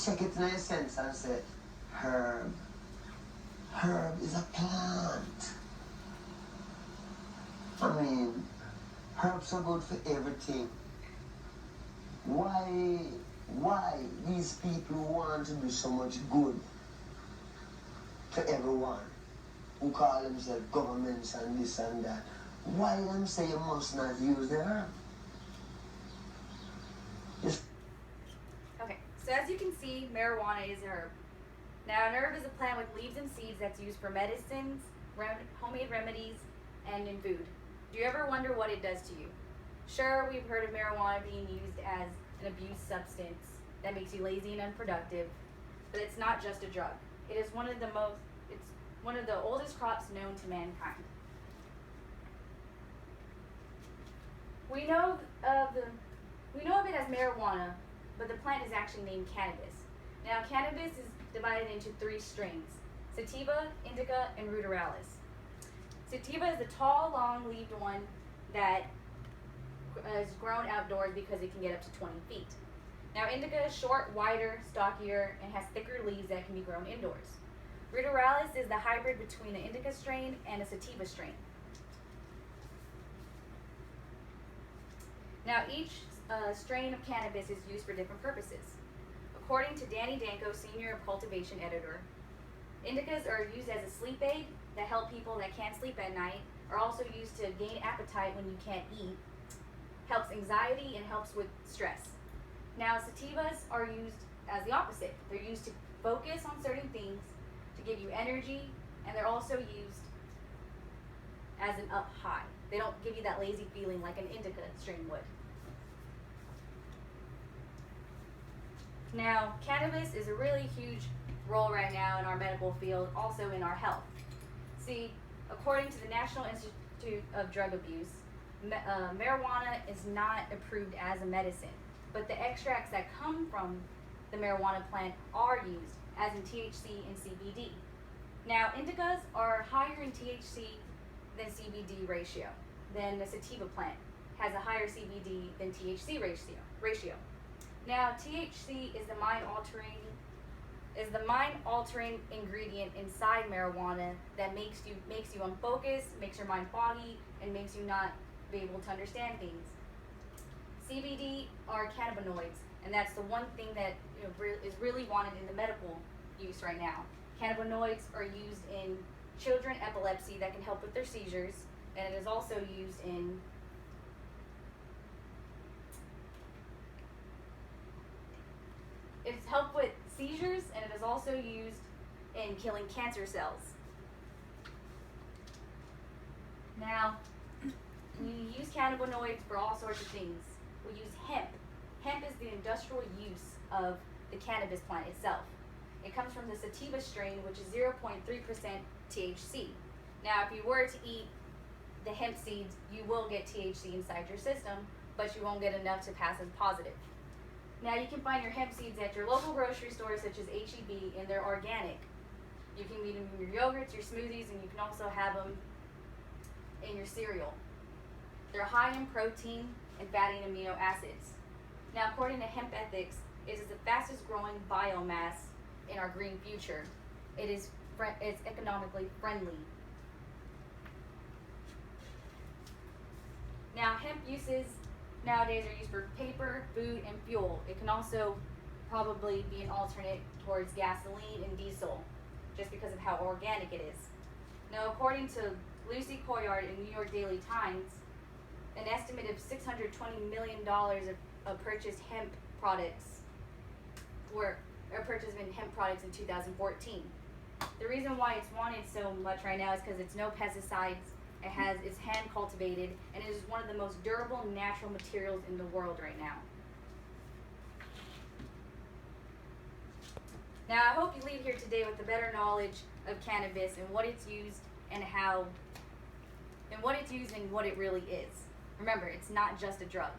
check it in a sense and say, herb. Herb is a plant. I mean, herbs are good for everything. Why these people want to do so much good to everyone who call themselves governments and this and that? Why them say you must not use the herb? Okay, so as you can see, marijuana is a herb. Now, an herb is a plant with leaves and seeds that's used for medicines, homemade remedies, and in food. Do you ever wonder what it does to you? Sure, we've heard of marijuana being used as an abuse substance that makes you lazy and unproductive, but it's not just a drug. It is one of the oldest crops known to mankind. We know of it as marijuana, but the plant is actually named cannabis. Now, cannabis is divided into 3 strains: sativa, indica, and ruderalis. Sativa is the tall, long-leaved one that is grown outdoors because it can get up to 20 feet. Now, indica is short, wider, stockier, and has thicker leaves that can be grown indoors. Ruderalis is the hybrid between an indica strain and a sativa strain. Now, each strain of cannabis is used for different purposes. According to Danny Danko, Senior Cultivation Editor, indicas are used as a sleep aid that help people that can't sleep at night, are also used to gain appetite when you can't eat, helps anxiety, and helps with stress. Now, sativas are used as the opposite. They're used to focus on certain things, to give you energy, and they're also used as an up high. They don't give you that lazy feeling like an indica strain would. Now, cannabis is a really huge role right now in our medical field, also in our health. See, according to the National Institute of Drug Abuse, marijuana is not approved as a medicine, but the extracts that come from the marijuana plant are used, as in THC and CBD. Now, indicas are higher in THC than CBD ratio. Then the sativa plant has a higher CBD than THC ratio. Now, THC is the mind-altering ingredient inside marijuana that makes you unfocused, makes your mind foggy, and makes you not be able to understand things. CBD are cannabinoids, and that's the one thing that is really wanted in the medical use right now. Cannabinoids are used in children epilepsy that can help with their seizures, and it is also used in it's helped with seizures, and it is also used in killing cancer cells. Now, we use cannabinoids for all sorts of things. We use hemp. Hemp is the industrial use of the cannabis plant itself. It comes from the sativa strain, which is 0.3% THC. Now, if you were to eat the hemp seeds, you will get THC inside your system, but you won't get enough to pass as positive. Now, you can find your hemp seeds at your local grocery stores, such as H-E-B, and they're organic. You can eat them in your yogurts, your smoothies, and you can also have them in your cereal. They're high in protein and fatty and amino acids. Now, according to Hemp Ethics, it is the fastest growing biomass in our green future. It's economically friendly. Now, hemp uses nowadays are used for paper, food, and fuel. It can also probably be an alternate towards gasoline and diesel, just because of how organic it is. Now, according to Lucy Coyard in New York Daily Times, an estimate of $620 million of purchased hemp products were purchased in hemp products in 2014. The reason why it's wanted so much right now is because it's no pesticides. It's hand cultivated, and it is one of the most durable natural materials in the world right now. Now, I hope you leave here today with a better knowledge of cannabis and what it's used and what it really is. Remember, it's not just a drug.